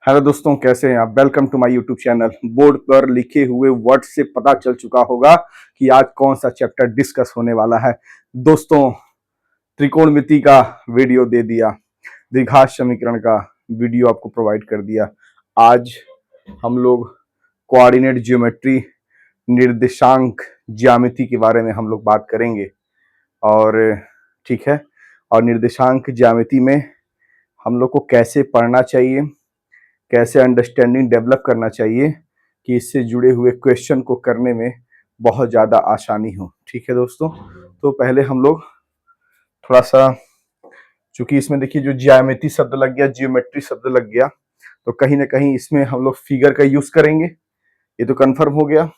Hello दोस्तों, कैसे हैं आप। Welcome to my YouTube channel. Board पर लिखे हुए वर्ड से पता चल चुका होगा कि आज कौन सा चैप्टर डिस्कस होने वाला है। दोस्तों, त्रिकोणमिति का वीडियो दे दिया, द्विघात समीकरण का वीडियो आपको प्रोवाइड कर दिया। आज हम लोग कोऑर्डिनेट ज्योमेट्री, निर्देशांक ज्यामिति के बारे में हम लोग बात करेंगे। और ठीक है, और निर्देशांक ज्यामिति में हम लोग को कैसे पढ़ना चाहिए, कैसे अंडरस्टैंडिंग डेवलप करना चाहिए कि इससे जुड़े हुए क्वेश्चन को करने में बहुत ज़्यादा आसानी हो। ठीक है दोस्तों, तो पहले हम लोग थोड़ा सा, चूंकि इसमें देखिए जो ज्यामिति शब्द लग गया, जियोमेट्री शब्द लग गया, तो कहीं ना कहीं इसमें हम लोग फिगर का यूज करेंगे, ये तो कंफर्म हो गया।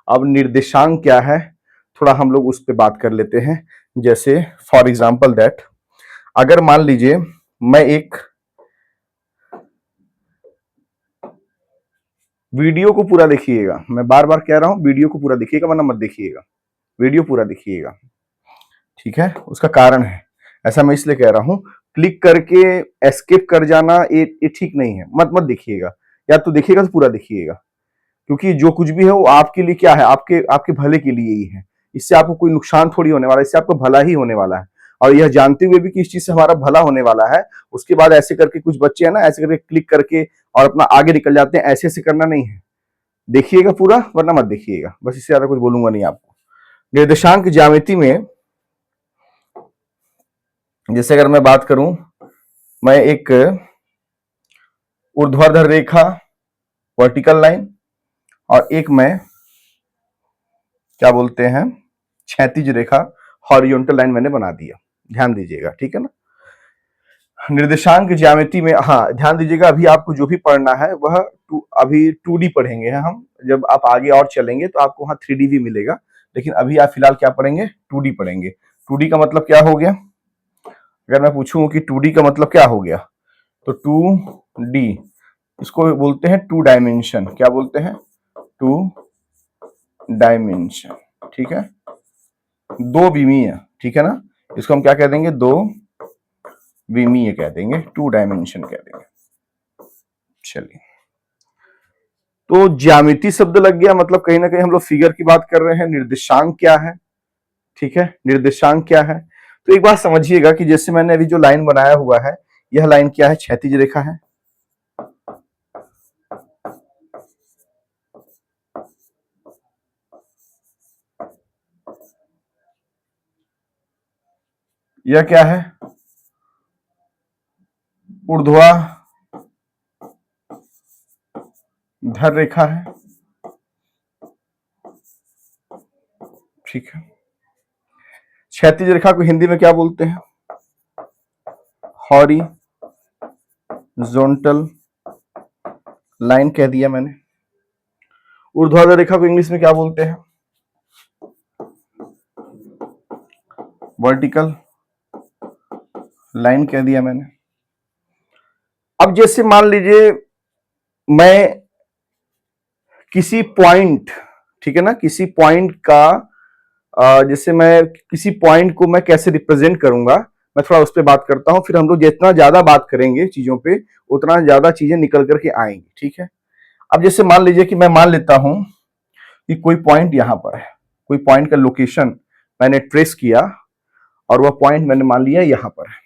अब निर्देशांक क्या है, थोड़ा हम लोग उस पर बात कर लेते हैं। जैसे फॉर एग्जाम्पल दैट, अगर मान लीजिए मैं एक वीडियो को पूरा देखिएगा, मैं बार बार कह रहा हूं वीडियो को पूरा देखिएगा वरना मत देखिएगा, वीडियो पूरा देखिएगा। ठीक है, उसका कारण है, ऐसा मैं इसलिए कह रहा हूं, क्लिक करके एस्केप कर जाना ये ठीक नहीं है। मत मत देखिएगा, या तो देखिएगा तो पूरा देखिएगा, क्योंकि जो कुछ भी है वो आपके लिए क्या है, आपके आपके भले के लिए ही है। इससे आपको कोई नुकसान थोड़ी होने वाला है, इससे आपको भला ही होने वाला है। और यह जानते हुए भी कि इस चीज से हमारा भला होने वाला है, उसके बाद ऐसे करके कुछ बच्चे हैं ना, ऐसे करके क्लिक करके और अपना आगे निकल जाते हैं। ऐसे ऐसे करना नहीं है, देखिएगा पूरा वरना मत देखिएगा। बस इससे ज्यादा कुछ बोलूंगा नहीं आपको। निर्देशांक ज्यामिति में जैसे अगर मैं बात करूं, मैं एक ऊर्ध्वाधर रेखा, वर्टिकल लाइन, और एक मैं क्या बोलते हैं, क्षैतिज रेखा, हॉरिजॉन्टल लाइन मैंने बना दिया। ध्यान दीजिएगा, ठीक है ना। निर्देशांक ज्यामिति में, हाँ ध्यान दीजिएगा, अभी आपको जो भी पढ़ना है वह अभी 2D पढ़ेंगे हम। जब आप आगे और चलेंगे तो आपको वहाँ 3D भी मिलेगा, लेकिन अभी आप फिलहाल क्या पढ़ेंगे, 2D पढ़ेंगे। 2D का मतलब क्या हो गया, अगर मैं पूछूं कि 2D का मतलब क्या हो गया, तो 2D इसको बोलते हैं 2 डायमेंशन। क्या बोलते हैं, 2 डायमेंशन। ठीक है, दो विमीय, ठीक है ना। इसको हम क्या कह देंगे, दो विमीय कह देंगे, 2 डायमेंशन कह देंगे। चलिए, तो ज्यामिति शब्द लग गया, मतलब कहीं ना कहीं हम लोग फिगर की बात कर रहे हैं। निर्देशांक क्या है, ठीक है, निर्देशांक क्या है। तो एक बात समझिएगा कि जैसे मैंने अभी जो लाइन बनाया हुआ है, यह लाइन क्या है, क्षैतिज रेखा है। यह क्या है, ऊर्ध्वाधर रेखा है। ठीक है, क्षैतिज रेखा को हिंदी में क्या बोलते हैं, हॉरिजॉन्टल लाइन कह दिया मैंने। ऊर्ध्वाधर रेखा को इंग्लिश में क्या बोलते हैं, वर्टिकल लाइन कह दिया मैंने। अब जैसे मान लीजिए मैं किसी पॉइंट, ठीक है ना, किसी पॉइंट का जैसे मैं किसी पॉइंट को मैं कैसे रिप्रेजेंट करूंगा, मैं थोड़ा उस पर बात करता हूं। फिर हम लोग जितना ज्यादा बात करेंगे चीजों पे, उतना ज्यादा चीजें निकल करके आएंगी। ठीक है, अब जैसे मान लीजिए कि मैं मान लेता हूं कि कोई पॉइंट यहां पर है, कोई पॉइंट का लोकेशन मैंने ट्रेस किया और वह पॉइंट मैंने मान लिया यहां पर है।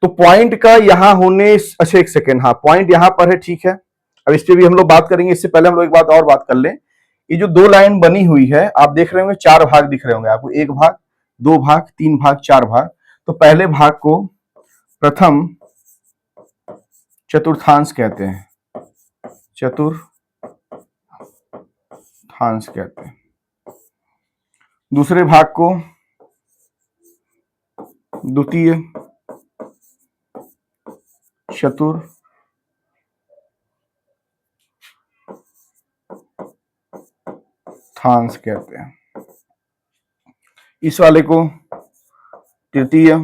तो पॉइंट का यहां होने, अच्छा एक सेकेंड, हाँ पॉइंट यहां पर है, ठीक है। अब इस पे भी हम लोग बात करेंगे। इससे पहले हम लोग एक बात और बात कर लें, ये जो दो लाइन बनी हुई है, आप देख रहे होंगे चार भाग दिख रहे होंगे आपको, एक भाग, दो भाग, तीन भाग, चार भाग। तो पहले भाग को प्रथम चतुर्थांश कहते हैं, चतुर्थांश कहते हैं। दूसरे भाग को द्वितीय चतुर्थांश कहते हैं। इस वाले को तृतीय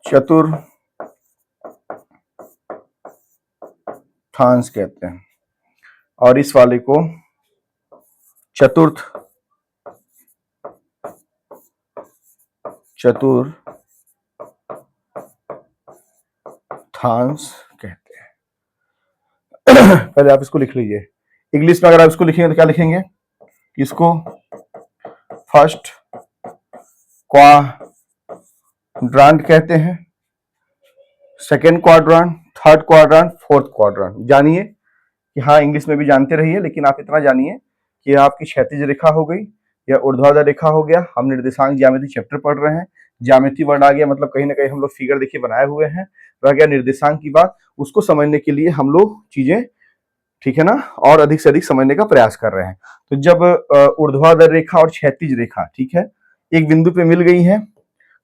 चतुर्थांश कहते हैं, और इस वाले को चतुर्थांश रेखांश कहते हैं। पहले आप इसको लिख लीजिए। इंग्लिश में अगर आप इसको लिखेंगे तो क्या लिखेंगे? इसको फर्स्ट क्वाड्रांट कहते हैं, second quadrant, third quadrant, fourth quadrant. जानिए कि हाँ, इंग्लिश में भी जानते रहिए, लेकिन आप इतना जानिए कि आपकी क्षैतिज रेखा हो गई या ऊर्ध्वाधर रेखा हो गया। हम निर्देशांक ज्यामिति चैप्टर पढ़ रहे हैं, ज्यामिति वर्ड आ गया मतलब कहीं ना कहीं हम लोग फिगर देखिए बनाए हुए हैं, रह गया निर्देशांक की बात। उसको समझने के लिए हम लोग चीजें, ठीक है ना, और अधिक से अधिक समझने का प्रयास कर रहे हैं। तो जब ऊर्ध्वाधर रेखा और क्षैतिज रेखा, ठीक है, एक बिंदु पे मिल गई है,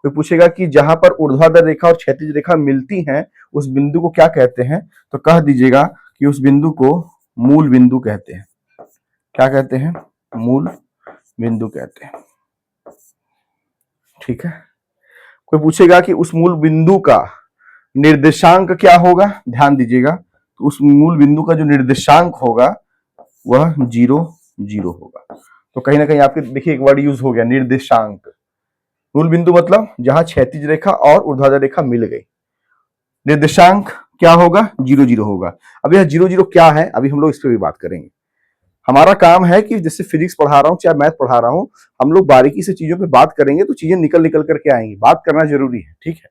कोई पूछेगा कि जहां पर ऊर्ध्वाधर रेखा और क्षैतिज रेखा मिलती हैं उस बिंदु को क्या कहते हैं, तो कह दीजिएगा कि उस बिंदु को मूल बिंदु कहते हैं। क्या कहते हैं? मूल बिंदु कहते हैं। ठीक है। कोई पूछेगा कि उस मूल बिंदु का निर्देशांक क्या होगा, ध्यान दीजिएगा, तो उस मूल बिंदु का जो निर्देशांक होगा वह 0 0 होगा। तो कहीं ना कहीं आपके देखिए एक वर्ड यूज हो गया, निर्देशांक। मूल बिंदु मतलब जहां क्षैतिज रेखा और ऊर्ध्वाधर रेखा मिल गई। निर्देशांक क्या होगा? 0 0 होगा। अब यह 0 0 क्या है, अभी हम लोग इस पर भी बात करेंगे। हमारा काम है कि जैसे फिजिक्स पढ़ा रहा हूं चाहे मैथ पढ़ा रहा हूं, हम लोग बारीकी से चीजों पे बात करेंगे तो चीजें निकल निकल करके आएंगी। बात करना जरूरी है, ठीक है।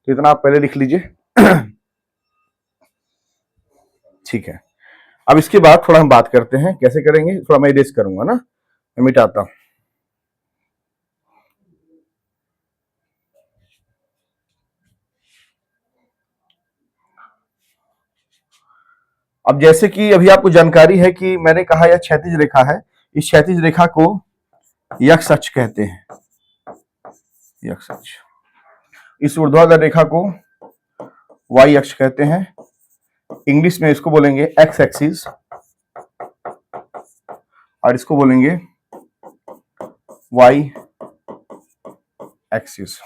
तो इतना आप पहले लिख लीजिए। ठीक है। अब इसके बाद थोड़ा हम बात करते हैं, कैसे करेंगे, थोड़ा मैं इरेज करूंगा ना, मैं मिटाता हूं। अब जैसे कि अभी आपको जानकारी है कि मैंने कहा यह क्षैतिज रेखा है, इस क्षैतिज रेखा को यक्ष अक्ष कहते हैं, यक्ष अक्ष। इस ऊर्ध्वाधर रेखा को वाई अक्ष कहते हैं, इंग्लिश में इसको बोलेंगे एक्स एक्सिस, और इसको बोलेंगे वाई एक्सिस।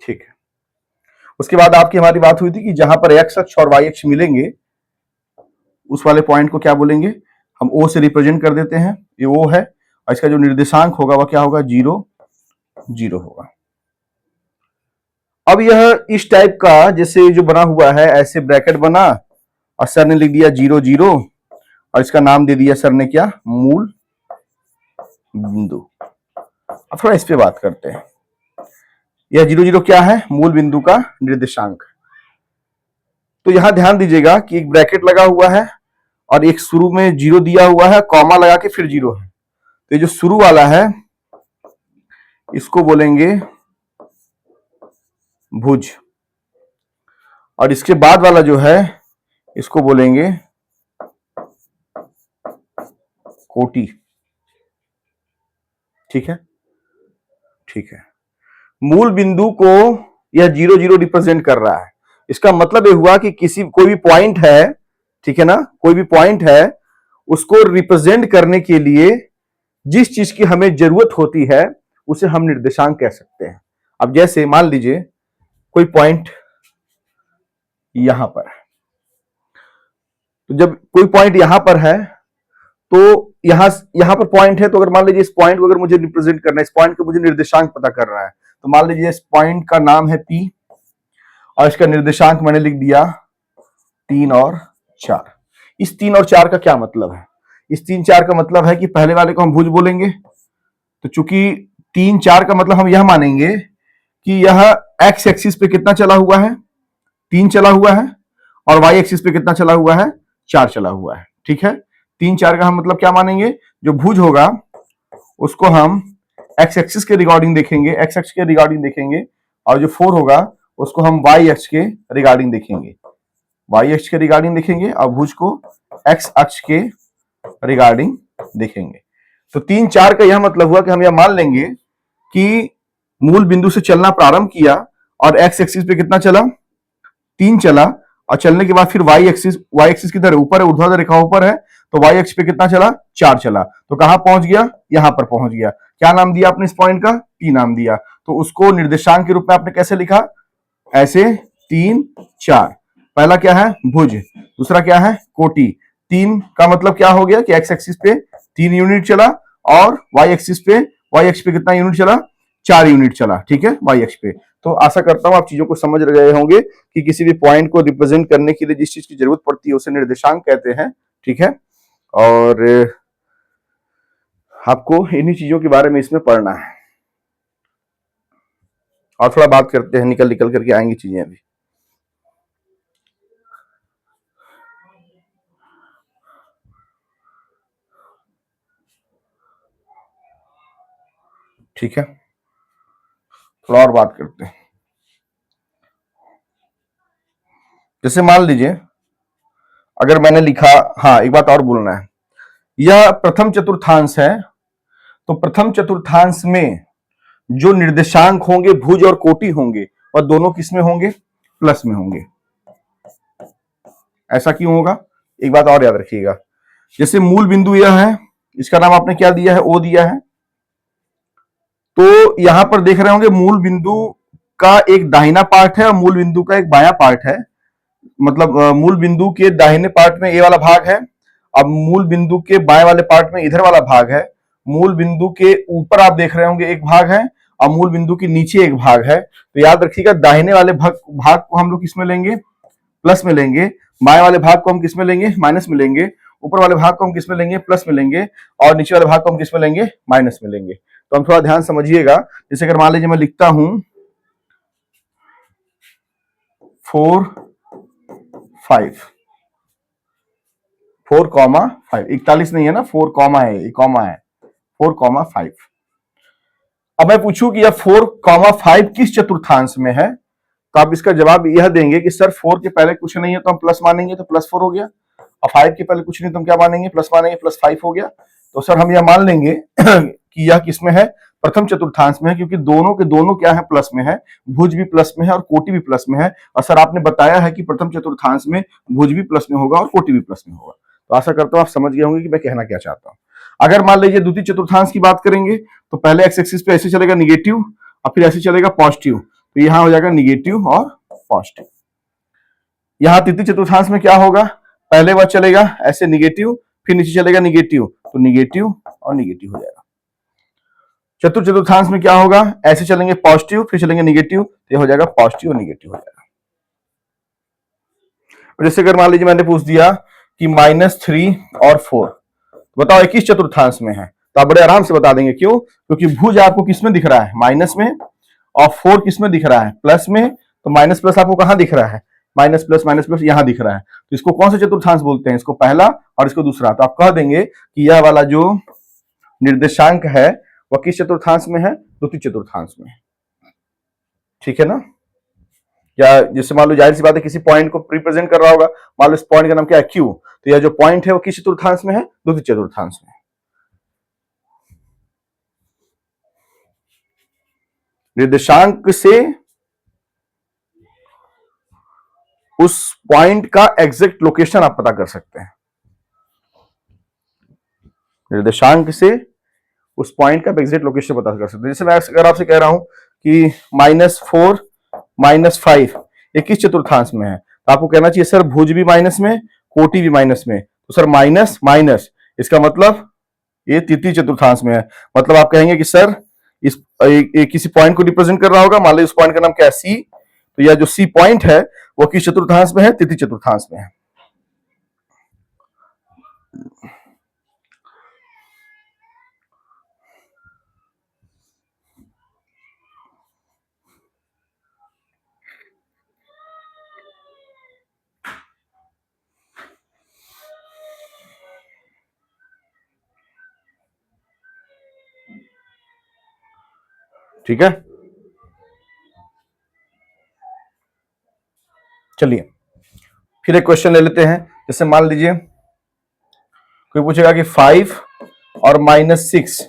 ठीक है। उसके बाद आपकी हमारी बात हुई थी कि जहां पर एक्स अक्ष और वाई अक्ष मिलेंगे उस वाले पॉइंट को क्या बोलेंगे, हम ओ से रिप्रेजेंट कर देते हैं, ये ओ है, और इसका जो निर्देशांक होगा वह क्या होगा? 0 0 होगा। अब यह इस टाइप का जैसे जो बना हुआ है, ऐसे ब्रैकेट बना और सर ने लिख दिया 0 0 और इसका नाम दे दिया सर ने क्या? मूल बिंदु। अब थोड़ा इस पे बात करते हैं। यह 0 0 क्या है? मूल बिंदु का निर्देशांक। तो यहां ध्यान दीजिएगा कि एक ब्रैकेट लगा हुआ है और एक शुरू में 0 दिया हुआ है, कॉमा लगा के फिर 0 है। तो ये जो शुरू वाला है इसको बोलेंगे भुज, और इसके बाद वाला जो है इसको बोलेंगे कोटि। ठीक है, ठीक है। मूल बिंदु को यह 0 0 रिप्रेजेंट कर रहा है। इसका मतलब यह हुआ कि कोई भी पॉइंट है, ठीक है ना, कोई भी पॉइंट है, उसको रिप्रेजेंट करने के लिए जिस चीज की हमें जरूरत होती है उसे हम निर्देशांक कह सकते हैं। अब जैसे मान लीजिए कोई पॉइंट यहां पर है, तो जब कोई पॉइंट यहां पर है तो यहां पर पॉइंट है, तो अगर मान लीजिए इस पॉइंट को अगर मुझे रिप्रेजेंट करना है, इस पॉइंट को मुझे निर्देशांक पता करना है, तो मान लीजिए इस पॉइंट का नाम है P और इसका निर्देशांक मैंने लिख दिया 3 और 4। इस 3 और 4 का क्या मतलब है? इस 3 4 का मतलब है कि पहले वाले को हम भुज बोलेंगे, तो चूंकि 3 4 का मतलब हम यह मानेंगे कि यह एक्स एक्सिस पे कितना चला हुआ है? 3 चला हुआ है, और वाई एक्सिस पे कितना चला हुआ है? 4 चला हुआ है। ठीक है, 3 4 का हम मतलब क्या मानेंगे? जो भुज होगा उसको हम एक्स एक्सिस के रिगार्डिंग देखेंगे, एक्स अक्ष के रिगार्डिंग देखेंगे, और जो 4 होगा उसको हम वाई अक्ष के रिगार्डिंग देखेंगे, वाई अक्ष के रिगार्डिंग देखेंगे, और भुज को एक्स अक्ष के रिगार्डिंग देखेंगे। तो 3 4 का यह मतलब हुआ कि हम यह मान लेंगे कि मूल बिंदु से चलना प्रारंभ किया और एक्स एक्सिस पे कितना चला? 3 चला, और चलने के बाद फिर वाई एक्सिस किधर है? ऊपर है, ऊर्ध्वाधर रेखा ऊपर है, तो वाई एक्सिस पे कितना चला? 4 चला। तो कहां पहुंच गया? यहां पर पहुंच गया। क्या नाम दिया आपने इस पॉइंट का? P नाम दिया। तो उसको निर्देशांक के रूप में आपने कैसे लिखा? ऐसे 3 4। पहला क्या है? भुज। दूसरा क्या है? कोटि। 3 का मतलब क्या हो गया कि एक्स एक्सिस पे 3 यूनिट चला, और वाई एक्सिस पे कितना यूनिट चला? 4 यूनिट चला, ठीक है, वाई अक्ष पे। तो आशा करता हूं आप चीजों को समझ रहे होंगे कि किसी भी पॉइंट को रिप्रेजेंट करने के लिए जिस चीज की जरूरत पड़ती है उसे निर्देशांक कहते हैं, ठीक है। और आपको इन्हीं चीजों के बारे में इसमें पढ़ना है। और थोड़ा बात करते हैं, निकल निकल करके आएंगी चीजें अभी। ठीक है, थोड़ा और बात करते हैं। जैसे मान लीजिए अगर मैंने लिखा, हाँ एक बात और बोलना है, यह प्रथम चतुर्थांश है, तो प्रथम चतुर्थांश में जो निर्देशांक होंगे भुज और कोटि होंगे और दोनों किसमें होंगे, प्लस में होंगे। ऐसा क्यों होगा, एक बात और याद रखिएगा। जैसे मूल बिंदु यह है, इसका नाम आपने क्या दिया है, ओ दिया है। तो यहां पर देख रहे होंगे मूल बिंदु का एक दाहिना पार्ट है और मूल बिंदु का एक बायां पार्ट है। मतलब मूल बिंदु के दाहिने पार्ट में ए वाला भाग है, अब मूल बिंदु के बाएं वाले पार्ट में इधर वाला भाग है। मूल बिंदु के ऊपर आप देख रहे होंगे एक भाग है और मूल बिंदु के नीचे एक भाग है। तो याद रखिएगा दाहिने वाले भाग को हम लोग किसमें लेंगे, प्लस में लेंगे। बाएं वाले भाग को हम किसमें लेंगे, माइनस में लेंगे। ऊपर वाले भाग को हम किसमें लेंगे, प्लस में लेंगे। और नीचे वाले भाग को हम किसमें लेंगे, माइनस में लेंगे। तो हम थोड़ा ध्यान समझिएगा। जैसे अगर मान लीजिए मैं लिखता हूं 4 5, 4,5, 41 नहीं है ना, 4 कॉमा है, कॉमा है, 4,5। अब मैं पूछूं कि यह 4,5 किस चतुर्थांश में है, तो आप इसका जवाब यह देंगे कि सर 4 के पहले कुछ नहीं है तो हम प्लस मानेंगे, तो +4 हो गया। और 5 के पहले कुछ नहीं तो हम क्या मानेंगे, प्लस मानेंगे, +5 हो गया। तो सर हम यह मान लेंगे कि यह किसमें है, प्रथम चतुर्थांश में है, क्योंकि दोनों के दोनों क्या है, प्लस में है। भुज भी प्लस में है और कोटि भी प्लस में है। और सर आपने बताया है कि प्रथम चतुर्थांश में भुज भी प्लस में होगा और कोटि भी प्लस में होगा। तो आशा करता हूं आप समझ गए होंगे कि मैं कहना क्या चाहता हूं। अगर मान लीजिए द्वितीय चतुर्थांश की बात करेंगे तो पहले एक्स एक्सिस पे ऐसे चलेगा निगेटिव और फिर ऐसे चलेगा पॉजिटिव। तो यहां हो जाएगा निगेटिव और पॉजिटिव। यहां तृतीय चतुर्थांश में क्या होगा, पहले वह चलेगा ऐसे निगेटिव, फिर नीचे चलेगा निगेटिव, तो निगेटिव और निगेटिव हो जाएगा। चतुर्थ चतुर्थांश में क्या होगा, ऐसे चलेंगे पॉजिटिव, फिर चलेंगे निगेटिव, तो हो जाएगा पॉजिटिव और निगेटिव हो जाएगा। जैसे अगर मान लीजिए मैंने पूछ दिया कि -3 और 4, तो बताओ किस चतुर्थांश में है, तो आप बड़े आराम से बता देंगे। क्यों, क्योंकि भुज आपको किस में दिख रहा है, माइनस में, और 4 किस में दिख रहा है, प्लस में। तो माइनस प्लस आपको कहां दिख रहा है, माइनस प्लस यहां दिख रहा है। तो इसको कौन सा चतुर्थांश बोलते हैं, इसको पहला और इसको दूसरा। तो आप कह देंगे कि यह वाला जो निर्देशांक है वह किस चतुर्थांश में है, द्वितीय चतुर्थांश में। ठीक है ना। या जैसे मान लो जाहिर सी बात है किसी पॉइंट को रिप्रेजेंट कर रहा होगा, मान लो इस पॉइंट का नाम क्या है, क्यू। तो यह जो पॉइंट है वो किस चतुर्थांश में है, द्वितीय चतुर्थांश में। निर्देशांक से उस पॉइंट का एग्जैक्ट लोकेशन आप पता कर सकते हैं। निर्देशांक से उस पॉइंट का एग्जैक्ट लोकेशन पता कर सकते हैं। जैसे मैं अगर आपसे कह रहा हूं कि -4 -5 ये किस चतुर्थांश में है, तो आपको कहना चाहिए सर भुज भी माइनस में, कोटि भी माइनस में। तो सर माइनस माइनस, इसका मतलब ये तृतीय चतुर्थांश में है। मतलब आप कहेंगे कि सर इस किसी पॉइंट को रिप्रेजेंट कर रहा होगा, मान लो इस पॉइंट का नाम क्या है, सी। तो यह जो सी पॉइंट है वो किस चतुर्थांश में है, तृतीय चतुर्थांश में है। ठीक है, चलिए फिर एक क्वेश्चन ले लेते हैं। जैसे मान लीजिए कोई पूछेगा कि 5 और -6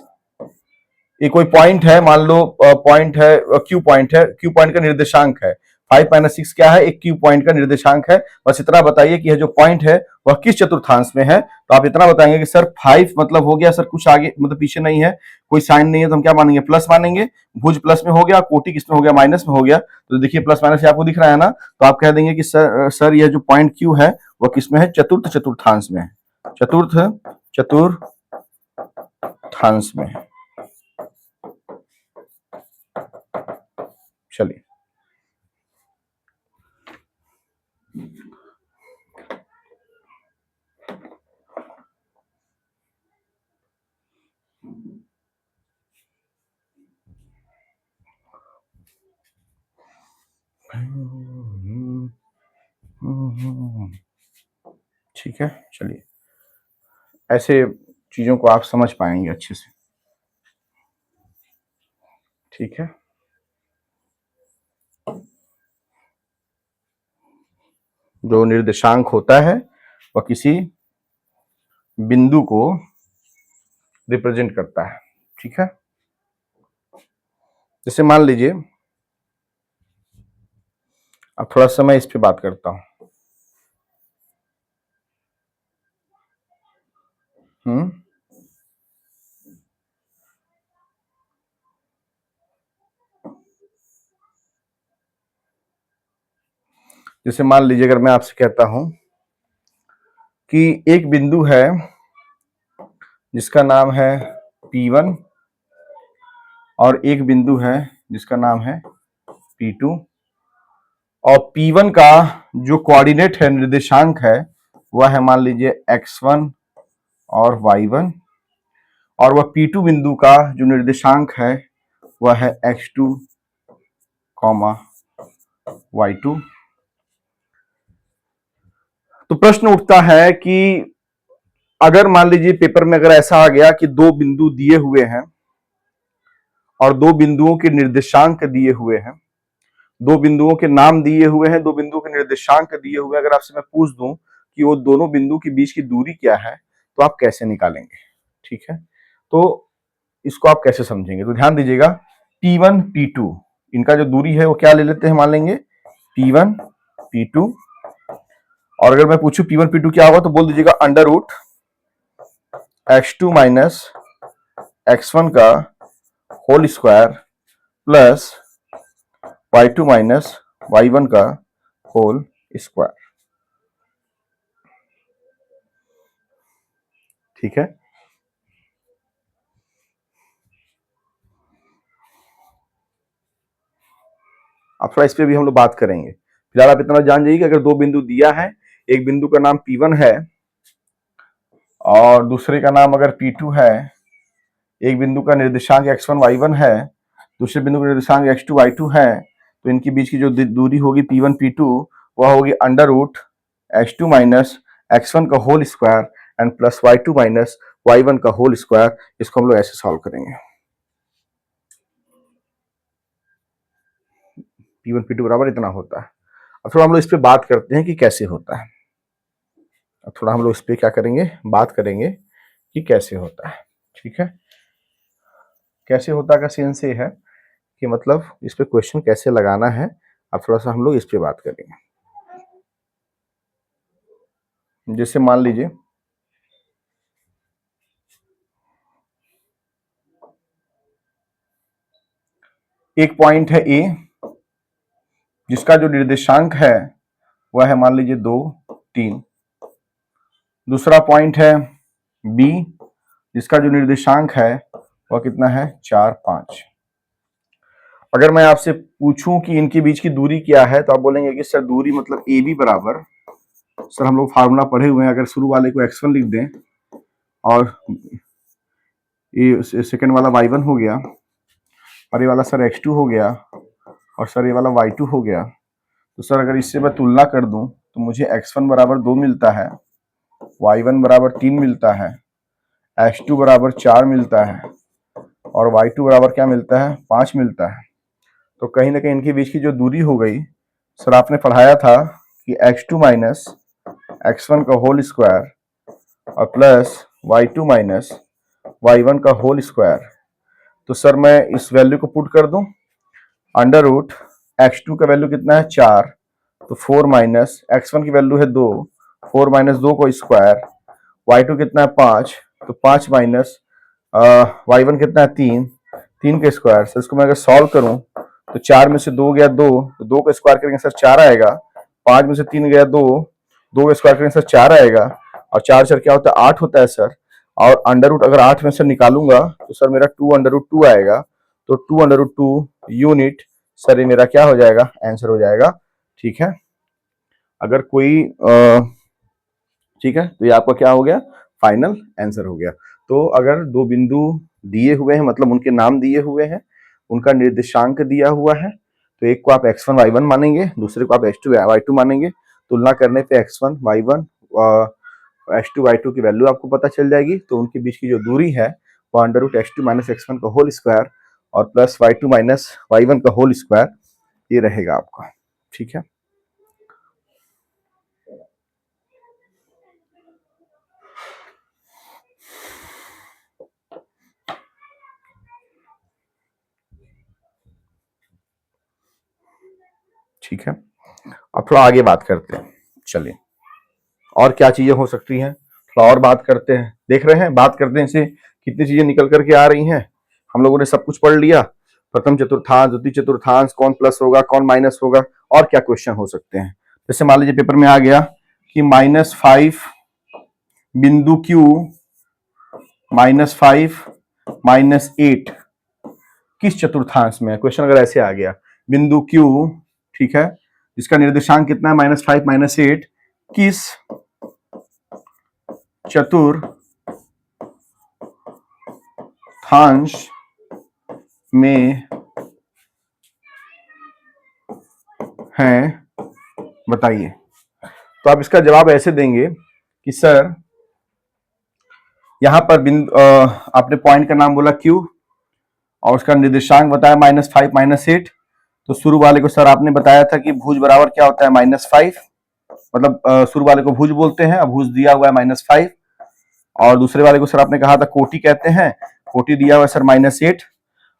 ये कोई पॉइंट है, मान लो पॉइंट है, क्यू पॉइंट है, क्यू पॉइंट का निर्देशांक है। 5 - 6 क्या है, एक क्यू पॉइंट का निर्देशांक है। बस इतना बताइए कि यह जो पॉइंट है वह किस चतुर्थांश में है। तो आप इतना बताएंगे कि सर 5 मतलब हो गया, सर कुछ आगे मतलब पीछे नहीं है, कोई साइन नहीं है, तो हम क्या मानेंगे, प्लस मानेंगे। भुज प्लस में हो गया, कोटि किस में हो गया, माइनस में हो गया। तो देखिए प्लस माइनस आपको दिख रहा है ना, तो आप कह देंगे कि सर यह जो पॉइंट क्यू है वह किस में है, चतुर्थ चतुर्थांश में है, चतुर्थ चतुर्थांश में है। चलिए, ठीक है। चलिए, ऐसे चीजों को आप समझ पाएंगे अच्छे से। ठीक है, जो निर्देशांक होता है वह किसी बिंदु को रिप्रेजेंट करता है। ठीक है, जैसे मान लीजिए, अब थोड़ा सा मैं इस पे बात करता हूं। जैसे मान लीजिए, अगर मैं आपसे कहता हूं कि एक बिंदु है जिसका नाम है P1 और एक बिंदु है जिसका नाम है P2, और P1 का जो कोऑर्डिनेट है, निर्देशांक है, वह है मान लीजिए x1 और y1, और वह P2 बिंदु का जो निर्देशांक है वह है x2, y2। तो प्रश्न उठता है कि अगर मान लीजिए पेपर में अगर ऐसा आ गया कि दो बिंदु दिए हुए हैं और दो बिंदुओं के निर्देशांक दिए हुए हैं, दो बिंदुओं के नाम दिए हुए हैं, दो बिंदुओं के निर्देशांक दिए हुए हैं, अगर आपसे मैं पूछ दूं कि वो दोनों बिंदु के बीच की दूरी क्या है, तो आप कैसे निकालेंगे? ठीक है, तो इसको आप कैसे समझेंगे? तो ध्यान दीजिएगा, P1 P2 इनका जो दूरी है वो क्या ले लेते हैं, मान लेंगे P1 P2, और अगर मैं पूछूं P1 P2 क्या होगा तो बोल दीजिएगा under root x2 minus x1 का whole square plus y2 minus y1 का होल स्क्वायर। ठीक है, अब थोड़ा इस पे भी हम लोग बात करेंगे। फिलहाल आप इतना जान जाइए कि अगर दो बिंदु दिया है, एक बिंदु का नाम P1 है और दूसरे का नाम अगर P2 है, एक बिंदु का निर्देशांक x1 y1 है, दूसरे बिंदु का निर्देशांक x2 y2 है, तो इनके बीच की जो दूरी होगी P1 P2 वह होगी under root x2 minus x1 का whole square and plus y2 minus y1 का होल स्क्वायर। इसको हम लोग ऐसे सॉल्व करेंगे। P1 P2 बराबर इतना होता है। अब थोड़ा हम लोग इस पे बात करते हैं कि कैसे होता है। अब थोड़ा हम लोग इस पे क्या करेंगे, बात करेंगे कि कैसे होता है। ठीक है, कैसे होता का सेंस ये है कि मतलब इस पे क्वेश्चन कैसे लगाना है। अब थोड़ा सा हम लोग इस पे बात करेंगे। जैसे मान लीजिए एक पॉइंट है ए जिसका जो निर्देशांक है वह है मान लीजिए 2 3। दूसरा पॉइंट है बी जिसका जो निर्देशांक है वह कितना है 4 5। अगर मैं आपसे पूछूं कि इनके बीच की दूरी क्या है तो आप बोलेंगे कि सर दूरी मतलब ए बी बराबर, सर हम लोग फार्मूला पढ़े हुए हैं, अगर शुरू वाले को x1 लिख दें और ये सेकेंड वाला y1 हो गया और ये वाला सर x2 हो गया और सर ये वाला y2 हो गया, तो सर अगर इससे मैं तुलना कर दूं तो मुझे x1 बराबर 2 मिलता है, y1 बराबर 3 मिलता है, x2 बराबर 4 मिलता है और y2 बराबर क्या मिलता है 5 मिलता है। तो कहीं ना कहीं इनके बीच की जो दूरी हो गई, सर आपने पढ़ाया था कि x2 माइनस x1 का होल स्क्वायर और प्लस y2 माइनस y1 का होल स्क्वायर। तो सर मैं इस वैल्यू को पुट कर दूं, अंडर रूट x2 का वैल्यू कितना है 4, तो 4 माइनस x1 की वैल्यू है 2, 4 माइनस 2 को स्क्वायर, y2 कितना है 5, तो 5 माइनस y1 कितना है 3, 3 का स्क्वायर। सर इसको मैं अगर सॉल्व करूं तो 4 में से 2 गया 2, तो 2 का स्क्वायर करेंगे सर 4 आएगा, 5 में से 3 गया 2, 2 का स्क्वायर करेंगे सर 4 आएगा, और 4 सर क्या होता है 8 होता है सर, और अंडर रूट अगर 8 में से निकालूंगा तो सर मेरा 2 अंडर रूट 2 आएगा, तो 2 अंडर रूट 2 यूनिट सर ये मेरा क्या हो जाएगा, आंसर हो जाएगा। ठीक है, अगर कोई ठीक है, तो ये आपका क्या हो गया, फाइनल आंसर हो गया। तो अगर दो बिंदु दिए हुए हैं, मतलब उनके नाम दिए हुए हैं, उनका निर्देशांक दिया हुआ है, तो एक को आप x1 y1 मानेंगे, दूसरे को आप x2 y2 मानेंगे। तुलना करने पे x1 y1 h2 y2 की वैल्यू आपको पता चल जाएगी। तो उनके बीच की जो दूरी है वो under root x2 minus x1 का होल स्क्वायर और प्लस y2 माइनस y1 का होल स्क्वायर, ये रहेगा आपका। ठीक है, ठीक है। अब थोड़ा आगे बात करते हैं, चलिए और क्या चीजें हो सकती हैं, थोड़ा और बात करते हैं। देख रहे हैं, बात करते हैं इसे कितनी चीजें निकल करके आ रही हैं। हम लोगों ने सब कुछ पढ़ लिया, प्रथम चतुर्थांश, द्वितीय चतुर्थांश, कौन प्लस होगा कौन माइनस होगा, और क्या क्वेश्चन हो सकते हैं। जैसे मान लीजिए पेपर में आ गया कि -5 बिंदु Q -5 -8 किस चतुर्थांश में है। क्वेश्चन अगर ऐसे आ गया, बिंदु Q, ठीक है, जिसका निर्देशांक कितना है -5 -8, किस चतुर्थांश में है, बताइए। तो आप इसका जवाब ऐसे देंगे कि सर यहां पर बिंदु आपने पॉइंट का नाम बोला Q और उसका निर्देशांक बताया -5 -8। तो शुरू वाले को सर आपने बताया था कि भुज बराबर क्या होता है, -5, मतलब शुरू वाले को भुज बोलते हैं, अब भुज दिया हुआ है -5, और दूसरे वाले को सर आपने कहा था कोटि कहते हैं, कोटि दिया हुआ है सर -8,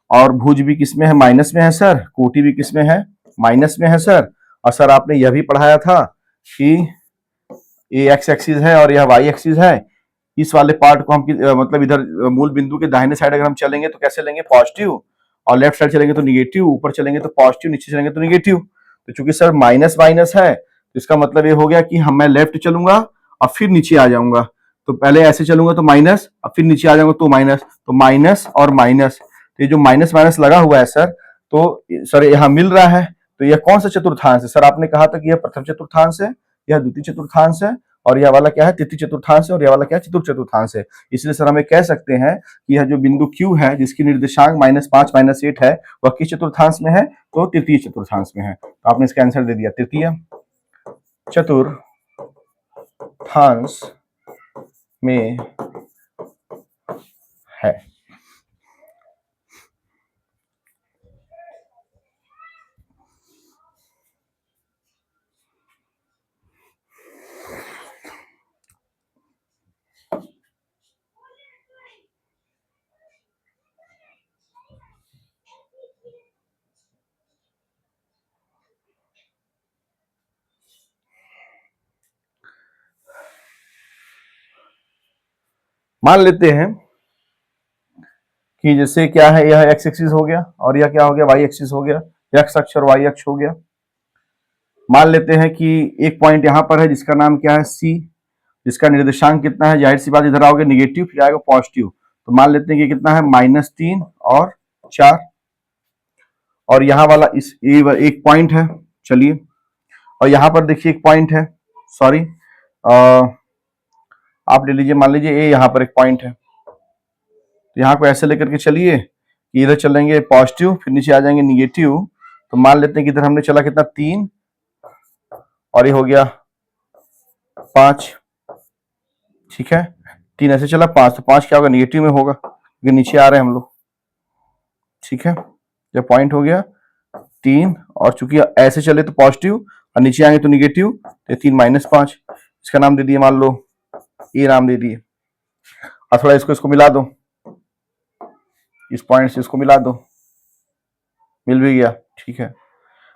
और भुज भी किसमें है, माइनस में है सर, कोटि भी किसमें है, माइनस में है सर। और सर आपने यह भी पढ़ाया था कि ये एक्स एक्सिस है और यह वाई एक्सिस है। इस वाले पार्ट को हम मतलब इधर मूल बिंदु के दाहिने साइड अगर हम चलेंगे तो कैसे लेंगे, पॉजिटिव, और लेफ्ट साइड चलेंगे तो निगेटिव, ऊपर चलेंगे तो पॉजिटिव, नीचे चलेंगे तो निगेटिव। तो चूंकि सर माइनस माइनस है तो इसका मतलब ये हो गया कि मैं लेफ्ट चलूंगा और फिर नीचे आ जाऊंगा। तो पहले ऐसे चलूंगा तो माइनस, और फिर नीचे आ जाऊंगा तो माइनस, तो माइनस और माइनस, तो ये जो माइनस माइनस लगा हुआ है सर, तो सर यहाँ मिल रहा है। तो यह कौन सा चतुर्थांश है, सर आपने कहा था कि यह प्रथम चतुर्थांश है, यह द्वितीय चतुर्थांश है, और यह वाला क्या है, तृतीय चतुर्थांश है, और यह वाला क्या है, चतुर्थ चतुर्थांश है। इसलिए सर हमें कह सकते हैं कि यह जो बिंदु Q है जिसकी निर्देशांक -5 -8 है, वह किस चतुर्थांश में है, तो तृतीय चतुर्थांश में है। तो आपने इसका आंसर दे दिया, तृतीय चतुर्थांश में है। मान लेते हैं कि जैसे क्या है, यह एक्स एक्सिस हो गया और यह क्या हो गया, वाई एक्सिस हो गया, एक्स अक्ष और वाई अक्ष हो गया। मान लेते हैं कि एक पॉइंट यहां पर है जिसका नाम क्या है, सी, जिसका निर्देशांक कितना है, जाहिर सी बात इधर आओगे निगेटिव, फिर आएगा पॉजिटिव। तो मान लेते हैं कि कितना है, -3 और 4, और यहाँ वाला इस एक पॉइंट है, चलिए, और यहाँ पर देखिए एक पॉइंट है, सॉरी आप ले लीजिए, मान लीजिए ये यहाँ पर एक पॉइंट है। तो यहाँ को ऐसे लेकर के चलिए कि इधर चलेंगे पॉजिटिव, फिर नीचे आ जाएंगे निगेटिव। तो मान लेते हैं कि इधर हमने चला कितना, 3, और ये हो गया 5, ठीक है, 3 ऐसे चला, 5, तो 5 क्या होगा, निगेटिव में होगा क्योंकि नीचे आ रहे हैं हम लोग, ठीक है। जब पॉइंट हो गया 3, और चूंकि ऐसे चले तो पॉजिटिव और नीचे आएंगे तो निगेटिव, तो 3 -5, इसका नाम दे दिए, मान लो ए नाम दे दिए। और थोड़ा इसको मिला दो, इस पॉइंट से इसको मिला दो, मिल भी गया, ठीक है।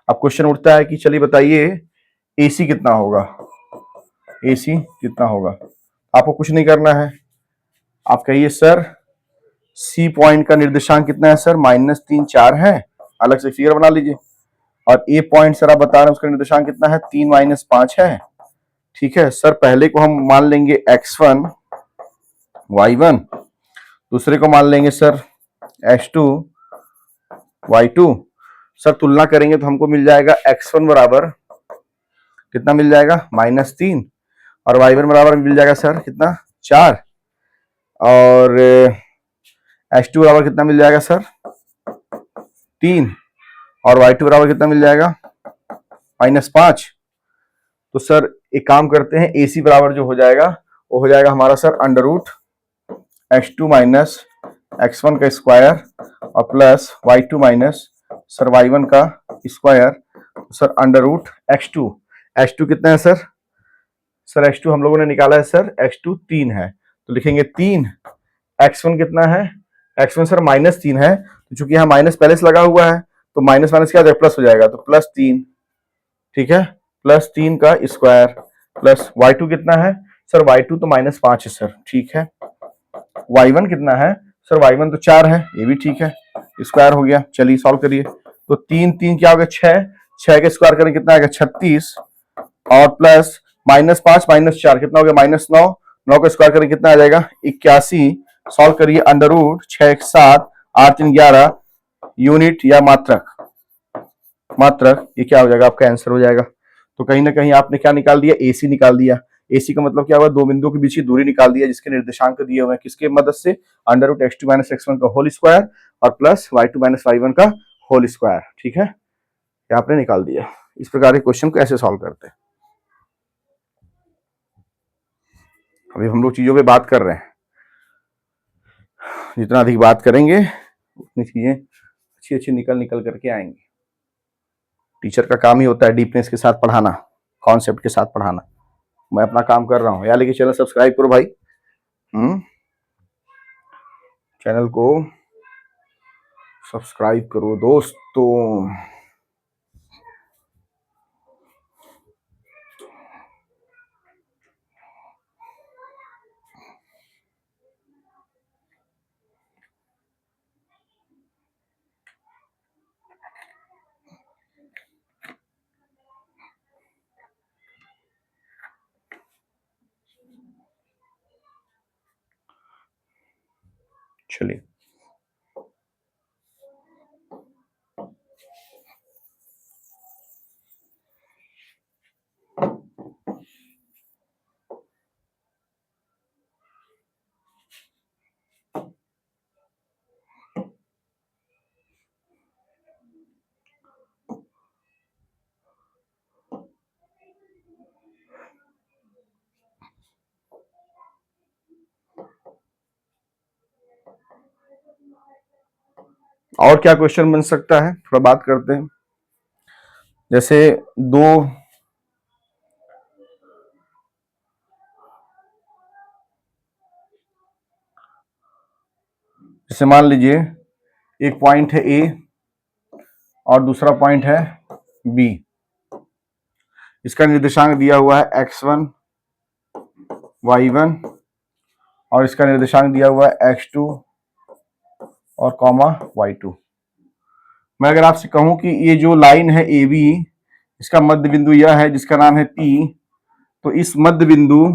अब क्वेश्चन उठता है कि चलिए बताइए AC कितना होगा, AC कितना होगा। आपको कुछ नहीं करना है, आप कहिए सर C पॉइंट का निर्देशांक कितना है, सर -3 4 है, अलग से फिगर बना लीजिए। और A पॉइंट सर आप बता रहे हैं उसका निर्देशांक कितना है, 3 -5 है, ठीक है। सर पहले को हम मान लेंगे x1 y1, दूसरे को मान लेंगे सर x2 y2, सर तुलना करेंगे तो हमको मिल जाएगा x1 बराबर कितना मिल जाएगा -3 और y1 बराबर मिल जाएगा सर कितना 4 और h2 बराबर कितना मिल जाएगा सर 3 और y2 बराबर कितना मिल जाएगा -5। तो सर एक काम करते हैं, AC बराबर जो हो जाएगा वो हो जाएगा हमारा सर √x2 माइनस x1 का स्क्वायर और plus y2 minus sir y1 का स्क्वायर, सर √x2। x2 कितना है सर x2 हम लोगों ने निकाला है सर x2 3 है, तो लिखेंगे 3। x1 कितना है x1 सर -3 है, तो चूंकि यहाँ माइनस पहले से लगा हुआ है तो माइनस माइनस क्या हो जाएगा प्लस हो जाएगा, तो +3 ठीक है, +3 का स्क्वायर प्लस y2 कितना है सर y2 तो -5 है सर, ठीक है। y1 कितना है सर y1 तो 4 है, ये भी ठीक है, स्क्वायर हो गया। चलिए सॉल्व करिए, तो 3 3 क्या हो गया 6, 6 के स्क्वायर करें कितना आएगा 36 और प्लस -5 -4 कितना हो गया -9, 9 का स्क्वायर करें कितना आ जाएगा 81। सॉल्व करिए √6 1 7 8 3 11 यूनिट या मात्रक, मात्रक ये क्या हो जाएगा आपका आंसर हो जाएगा। तो कहीं ना कहीं आपने क्या निकाल दिया AC निकाल दिया। AC का मतलब क्या हुआ, दो बिंदुओं के बीच की दूरी निकाल दिया जिसके निर्देशांक दिए हुए हैं किसके मदद से √x2 - x1 का होल स्क्वायर और प्लस y2 - y1 का होल स्क्वायर, ठीक है, ये आपने निकाल दिया। इस प्रकार के क्वेश्चन को ऐसे सॉल्व करते हैं। अभी हम लोग चीजों पे बात कर रहे हैं, जितना अधिक बात करेंगे उतनी चीजें अच्छी अच्छी निकल निकल करके आएंगी। टीचर का काम ही होता है डीपनेस के साथ पढ़ाना, कॉन्सेप्ट के साथ पढ़ाना। मैं अपना काम कर रहा हूँ यार, लेकिन चैनल सब्सक्राइब करो भाई, चैनल को सब्सक्राइब करो दोस्तों। चलिए और क्या क्वेश्चन बन सकता है, थोड़ा बात करते हैं। जैसे दो जैसे मान लीजिए एक पॉइंट है A और दूसरा पॉइंट है B, इसका निर्देशांक दिया हुआ है x1 y1 और इसका निर्देशांक दिया हुआ है x2 और y2। मैं अगर आपसे कहूं कि ये जो लाइन है AB, इसका मध्य बिंदु यह है जिसका नाम है P, तो इस मध्य बिंदु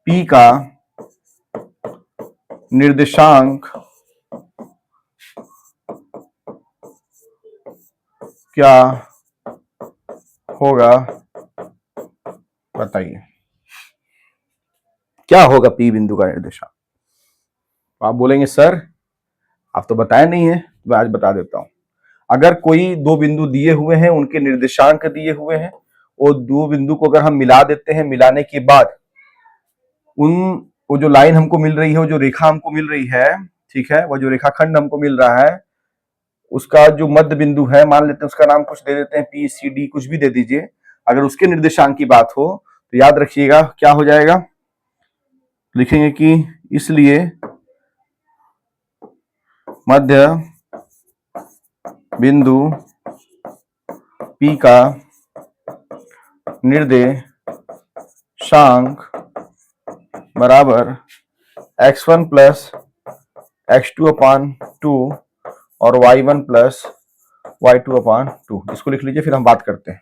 P का निर्देशांक क्या होगा बताइए, क्या होगा P बिंदु का निर्देशांक। आप बोलेंगे सर आप तो बताए नहीं है, तो मैं आज बता देता हूं। अगर कोई दो बिंदु दिए हुए हैं, उनके निर्देशांक दिए हुए हैं, वो दो बिंदु को अगर हम मिला देते हैं, मिलाने के बाद वो जो लाइन हमको मिल रही है, वो जो रेखा हमको मिल रही है, ठीक है, वो जो रेखाखंड हमको मिल रहा है, उसका जो मध्य बिंदु है, मान लेते हैं उसका नाम कुछ दे देते हैं PCD, कुछ भी दे दीजिए। अगर उसके निर्देशांक की बात हो तो याद रखिएगा क्या हो जाएगा, लिखेंगे कि इसलिए मध्य बिंदु P का निर्देशांक बराबर x1 प्लस x2/2 और y1 प्लस y2/2। इसको लिख लीजिए, फिर हम बात करते हैं।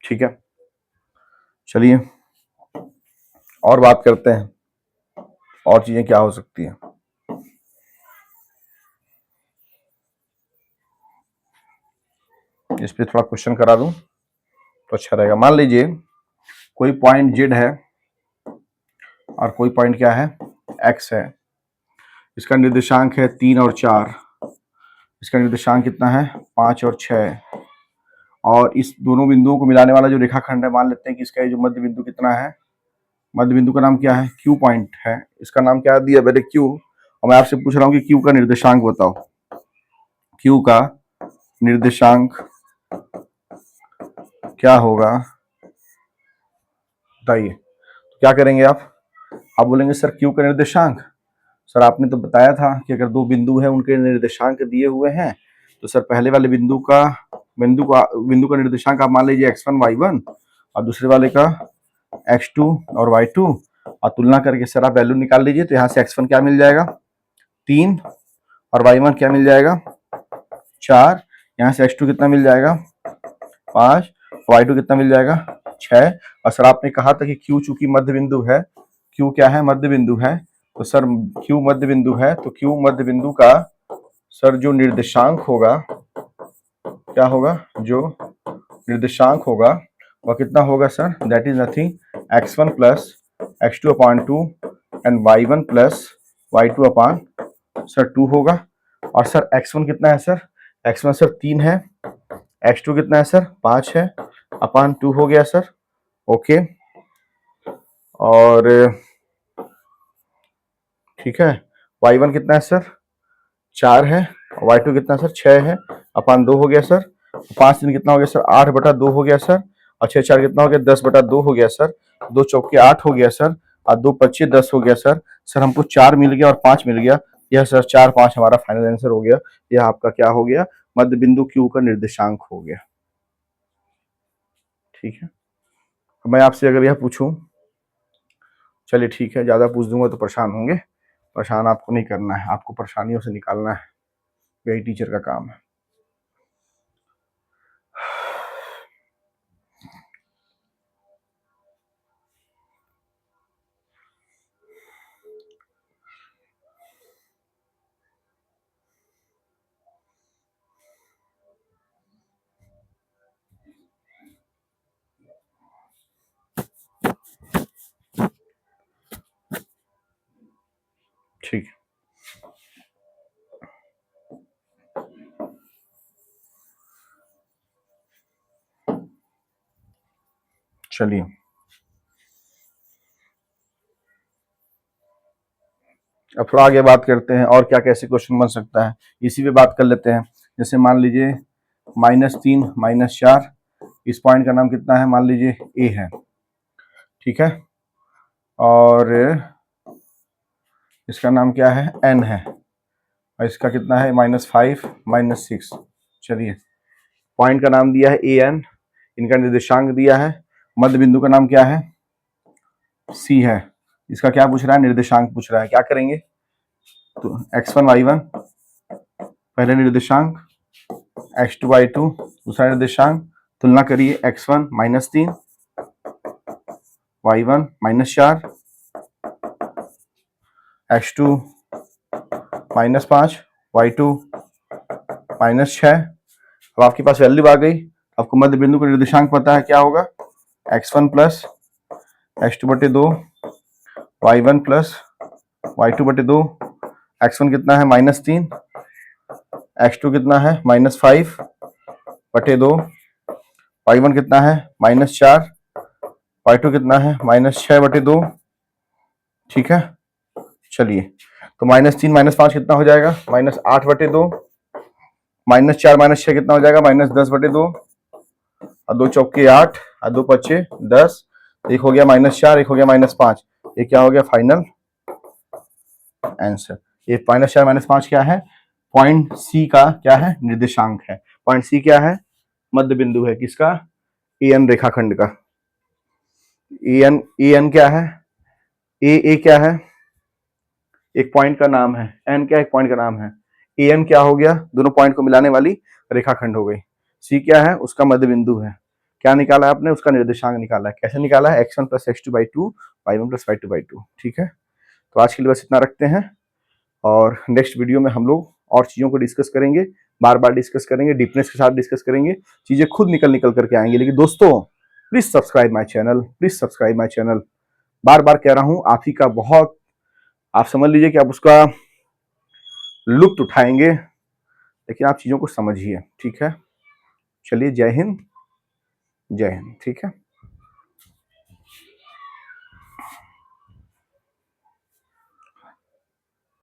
ठीक है, चलिए और बात करते हैं और चीजें क्या हो सकती है। इस पे थोड़ा क्वेश्चन करा दूं तो अच्छा रहेगा। मान लीजिए कोई पॉइंट जेड है और कोई पॉइंट क्या है, एक्स है। इसका निर्देशांक है 3 और 4। इसका निर्देशांक कितना है, 5 और 6। और इस दोनों बिंदुओं को मिलाने वाला जो रेखाखंड है, मान लेते हैं कि इसका ये जो मध्य बिंदु कितना है, मध्य बिंदु का नाम क्या है, क्यू पॉइंट है। इसका नाम क्या दिया मैंने, क्यू। और मैं आपसे पूछ रहा हूँ कि क्यू का निर्देशांक बताओ। क्यू का निर्देशांक क्या होगा बताइए। तो क्या करेंगे आप बोलेंगे सर क्यू का निर्देशांक। सर आपने तो बताया था कि अगर दो बिंदु है उनके निर्देशांक दिए हुए हैं, तो सर पहले वाले बिंदु का निर्देशांक आप मान लीजिए x1 y1 और दूसरे वाले का x2 और y2, और तुलना करके सर आप वैल्यू निकाल लीजिए। तो यहाँ से x1 क्या मिल जाएगा, 3, और y1 क्या मिल जाएगा, 4। यहाँ से x2 कितना मिल जाएगा, 5, y2 कितना मिल जाएगा, 6। और सर आपने कहा था कि q चूंकि मध्य बिंदु है, q क्या है, मध्य बिंदु है, तो सर q मध्य बिंदु है, तो q मध्य बिंदु का सर जो निर्देशांक होगा, क्या होगा, जो निर्देशांक होगा वह कितना होगा sir, that is nothing x1 plus x2 upon 2 and y1 plus y2 upon sir 2 होगा। और सर x1 कितना है सर, x1 सर 3 है, x2 कितना है सर, 5 है, अपॉन 2 हो गया सर। ओके, और ठीक है, y1 कितना है सर, 4 है, y2 कितना सर, 6 है, अपॉन 2 हो गया सर। 5 दिन कितना हो गया सर, 8/2 हो गया सर। और 6 4 कितना हो गया, 10/2 हो गया सर। 2 चौके 8 हो गया सर, और 2 पच्चीस 10 हो गया सर। सर हमको 4 मिल गया और 5 मिल गया। यह सर 4 5 हमारा फाइनल आंसर हो गया। यह आपका क्या हो गया, मध्य बिंदु क्यू का निर्देशांक हो गया। ठीक है, मैं आपसे अगर यह पूछूं, चलिए ठीक है, ज्यादा पूछ दूंगा तो परेशान होंगे। परेशान आपको नहीं करना है, आपको परेशानियों से निकालना है, यही टीचर का काम है। ठीक है, चलिए अब थोड़ा आगे बात करते हैं और क्या कैसे क्वेश्चन बन सकता है, इसी पे बात कर लेते हैं। जैसे मान लीजिए -3 -4, इस पॉइंट का नाम कितना है, मान लीजिए ए है, ठीक है, और इसका नाम क्या है, एन है, और इसका कितना है, -5 -6। चलिए, पॉइंट का नाम दिया है ए एन, इनका निर्देशांक दिया है, मध्य बिंदु का नाम क्या है, सी है। इसका क्या पूछ रहा है, निर्देशांक पूछ रहा है। क्या करेंगे, तो x1 y1 पहले निर्देशांक, x2 y2 दूसरा निर्देशांक, तुलना करिए x1 -3 y1 -4 x2 -5 y2 -6। अब आपके पास वैल्यू आ गई। आपको मध्य बिंदु का निर्देशांक पता है, क्या होगा, x1 plus x2/2 y1 plus y2/2। x1 कितना है, -3, x2 कितना है, -5/2, y1 कितना है, -4, y2 कितना है, -6/2। ठीक है, चलिए, तो -3 -5 कितना हो जाएगा, -8/2, -4 -6 कितना हो जाएगा, -10/2, और 2 चौके 8 और 2 पच्चे 10, एक हो गया -4, एक हो गया -5। ये क्या हो गया, फाइनल आंसर। ये -4 -5 क्या है, पॉइंट सी का क्या है, निर्देशांक है। पॉइंट सी क्या है, मध्य बिंदु है, किसका, ए एन रेखाखंड का। ए एन क्या है, ए क्या है, एक पॉइंट का नाम है, एन क्या, एक पॉइंट का नाम है। ए एन क्या हो गया, दोनों पॉइंट को मिलाने वाली रेखाखंड हो गई। सी क्या है, उसका मध्य बिंदु है। क्या निकाला है आपने, उसका निर्देशांक निकाला है। कैसे निकाला है, x1 plus x2/2 y1 plus y2/2। ठीक है, तो आज के लिए बस इतना रखते हैं, और नेक्स्ट वीडियो में हम लोग और चीज़ों को डिस्कस करेंगे, बार बार डिस्कस करेंगे, डीपनेस के साथ डिस्कस करेंगे, चीज़ें खुद निकल निकल करके आएंगी। लेकिन दोस्तों please subscribe my channel, please subscribe my channel. बार बार कह रहा हूँ, आप ही का बहुत, आप समझ लीजिए कि आप उसका लुत्फ उठाएंगे, लेकिन आप चीज़ों को समझिए। ठीक है, चलिए, जय हिंद, जय हिंद। ठीक है।